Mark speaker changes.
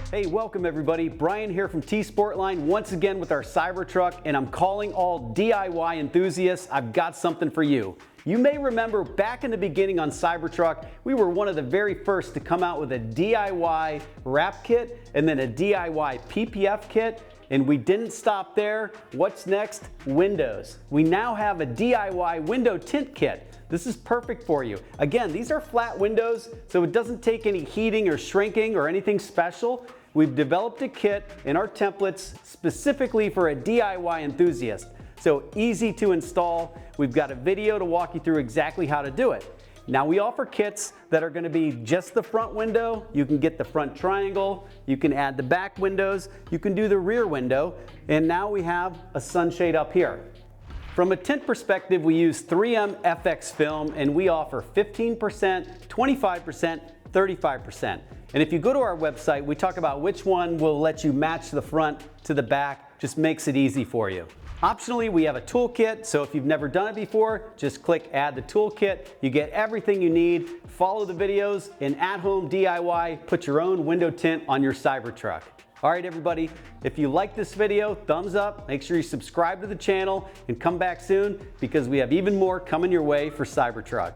Speaker 1: Hey, welcome everybody. Brian here from T-Sportline once again with our Cybertruck, and I'm calling all DIY enthusiasts. I've got something for you. You may remember back in the beginning on Cybertruck, we were one of the very first to come out with a DIY wrap kit and then a DIY PPF kit. And we didn't stop there. What's next? Windows. We now have a DIY window tint kit. This is perfect for you. Again, these are flat windows, so it doesn't take any heating or shrinking or anything special. We've developed a kit in our templates specifically for a DIY enthusiast. So easy to install. We've got a video to walk you through exactly how to do it. Now we offer kits that are going to be just the front window. You can get the front triangle, you can add the back windows, you can do the rear window, and now we have a sunshade up here. From a tint perspective, we use 3M-FX film, and we offer 15%, 25%, 35%. And if you go to our website, we talk about which one will let you match the front to the back, just makes it easy for you. Optionally, we have a toolkit, so if you've never done it before, just click add the toolkit. You get everything you need, follow the videos, and at home DIY, put your own window tint on your Cybertruck. All right, everybody, if you like this video, thumbs up, make sure you subscribe to the channel, and come back soon because we have even more coming your way for Cybertruck.